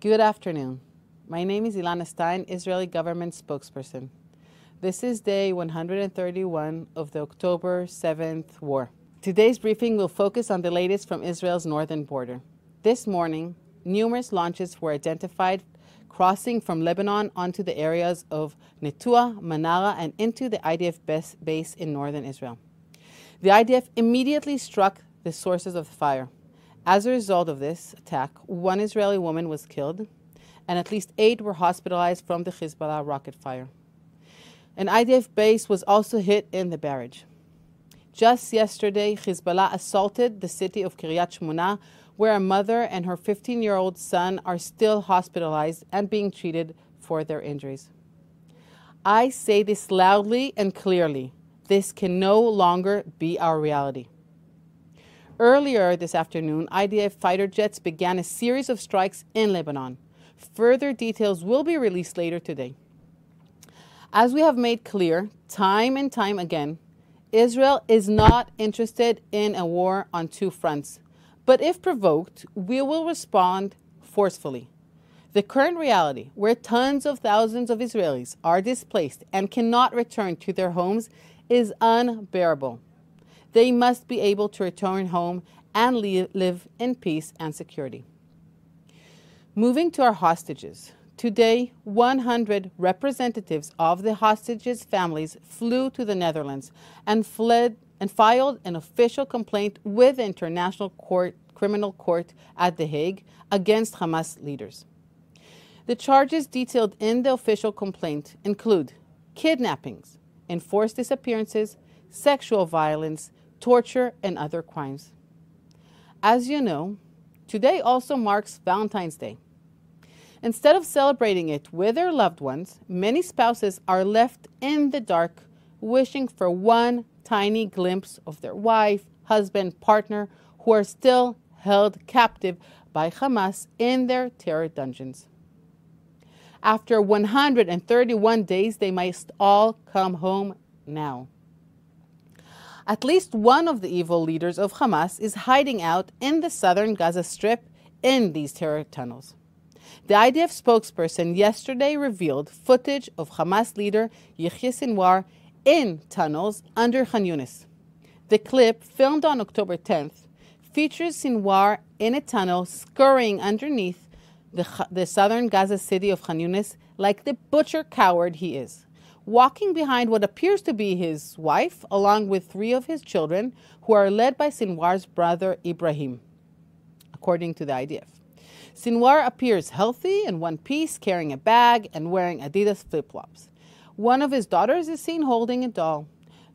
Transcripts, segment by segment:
Good afternoon. My name is Ilana Stein, Israeli government spokesperson. This is day 131 of the October 7th war. Today's briefing will focus on the latest from Israel's northern border. This morning, numerous launches were identified crossing from Lebanon onto the areas of Netua, Manara, and into the IDF base in northern Israel. The IDF immediately struck the sources of the fire. As a result of this attack, one Israeli woman was killed, and at least 8 were hospitalized from the Hezbollah rocket fire. An IDF base was also hit in the barrage. Just yesterday, Hezbollah assaulted the city of Kiryat Shmona, where a mother and her 15-year-old son are still hospitalized and being treated for their injuries. I say this loudly and clearly. This can no longer be our reality. Earlier this afternoon, IDF fighter jets began a series of strikes in Lebanon. Further details will be released later today. As we have made clear time and time again, Israel is not interested in a war on 2 fronts. But if provoked, we will respond forcefully. The current reality, where tens of thousands of Israelis are displaced and cannot return to their homes, is unbearable. They must be able to return home and live in peace and security. Moving to our hostages. Today, 100 representatives of the hostages' families flew to the Netherlands and filed an official complaint with the International Criminal Court at The Hague against Hamas leaders. The charges detailed in the official complaint include kidnappings, enforced disappearances, sexual violence, torture, and other crimes. As you know, today also marks Valentine's Day. Instead of celebrating it with their loved ones, many spouses are left in the dark, wishing for one tiny glimpse of their wife, husband, partner, who are still held captive by Hamas in their terror dungeons. After 131 days, they must all come home now. At least one of the evil leaders of Hamas is hiding out in the southern Gaza Strip in these terror tunnels. The IDF spokesperson yesterday revealed footage of Hamas leader Yahya Sinwar in tunnels under Khan Yunis. The clip, filmed on October 10th, features Sinwar in a tunnel scurrying underneath the southern Gaza city of Khan Yunis like the butcher coward he is, walking behind what appears to be his wife, along with 3 of his children, who are led by Sinwar's brother Ibrahim, according to the IDF. Sinwar appears healthy, in one piece, carrying a bag and wearing Adidas flip-flops. One of his daughters is seen holding a doll.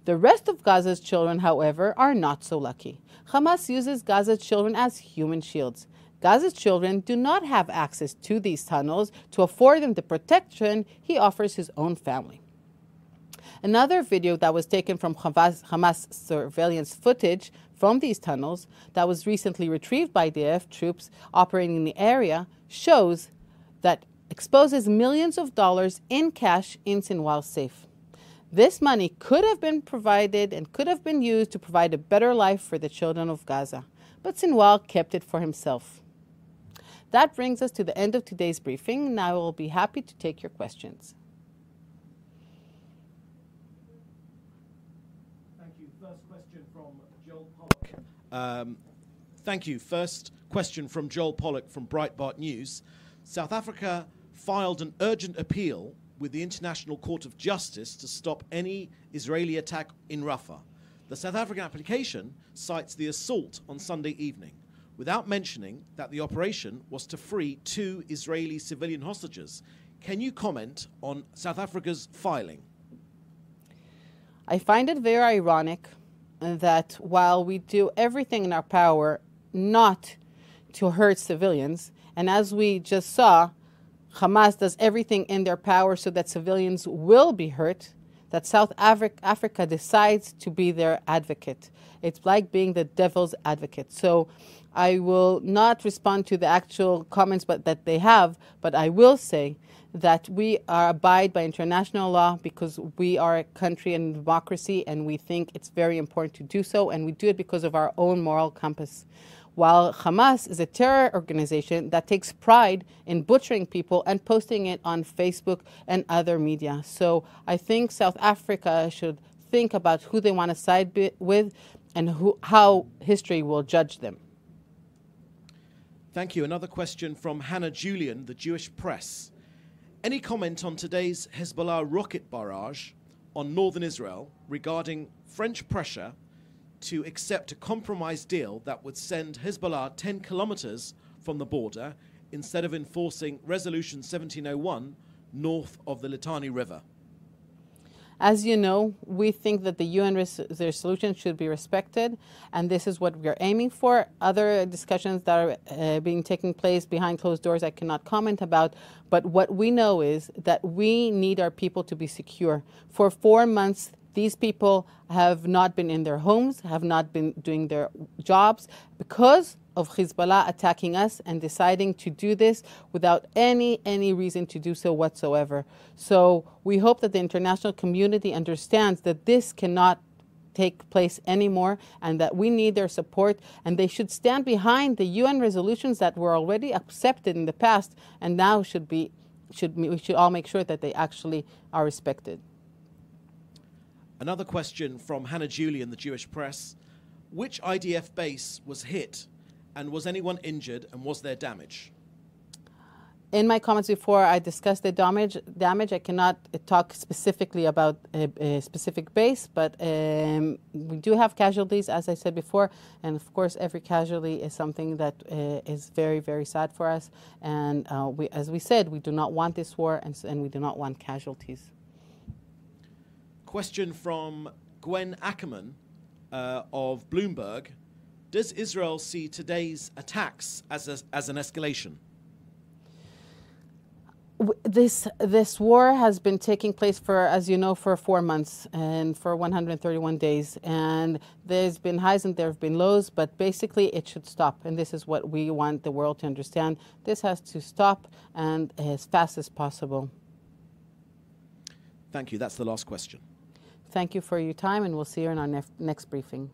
The rest of Gaza's children, however, are not so lucky. Hamas uses Gaza's children as human shields. Gaza's children do not have access to these tunnels to afford them the protection he offers his own family. Another video that was taken from Hamas surveillance footage from these tunnels that was recently retrieved by IDF troops operating in the area shows that exposes millions of dollars in cash in Sinwar's safe. This money could have been provided and could have been used to provide a better life for the children of Gaza, but Sinwar kept it for himself. That brings us to the end of today's briefing. Now I will be happy to take your questions. Thank you. First question from Joel Pollock. Thank you. First question from Joel Pollock from Breitbart News. South Africa filed an urgent appeal with the International Court of Justice to stop any Israeli attack in Rafah. The South African application cites the assault on Sunday evening, without mentioning that the operation was to free 2 Israeli civilian hostages. Can you comment on South Africa's filing? I find it very ironic that while we do everything in our power not to hurt civilians, and as we just saw, Hamas does everything in their power so that civilians will be hurt, that South Africa decides to be their advocate. It's like being the devil's advocate. So I will not respond to the actual comments that they have, but I will say that we abide by international law because we are a country in democracy, and we think it's very important to do so, and we do it because of our own moral compass. while Hamas is a terror organization that takes pride in butchering people and posting it on Facebook and other media. So I think South Africa should think about who they want to side with and how history will judge them. Thank you. Another question from Hannah Julian, the Jewish Press. Any comment on today's Hezbollah rocket barrage on northern Israel regarding French pressure to accept a compromise deal that would send Hezbollah 10 kilometers from the border instead of enforcing Resolution 1701 north of the Litani River? As you know, we think that the UN resolution should be respected, and this is what we're aiming for. Other discussions that are being taking place behind closed doors I cannot comment about, but what we know is that we need our people to be secure. For 4 months, these people have not been in their homes, have not been doing their jobs because of Hezbollah attacking us and deciding to do this without any reason to do so whatsoever. So we hope that the international community understands that this cannot take place anymore and that we need their support, and they should stand behind the UN resolutions that were already accepted in the past and now we should all make sure that they actually are respected. Another question from Hannah Julian, the Jewish Press. Which IDF base was hit, and was anyone injured, and was there damage? In my comments before, I discussed the damage. I cannot talk specifically about a specific base, but we do have casualties, as I said before, and of course every casualty is something that is very, very sad for us. And as we said, we do not want this war, and we do not want casualties. Question from Gwen Ackerman of Bloomberg. Does Israel see today's attacks as an escalation? This war has been taking place for, as you know, for 4 months and for 131 days. And there's been highs and there have been lows, but basically it should stop. And this is what we want the world to understand. This has to stop, and as fast as possible. Thank you. That's the last question. Thank you for your time, and we'll see you in our next briefing.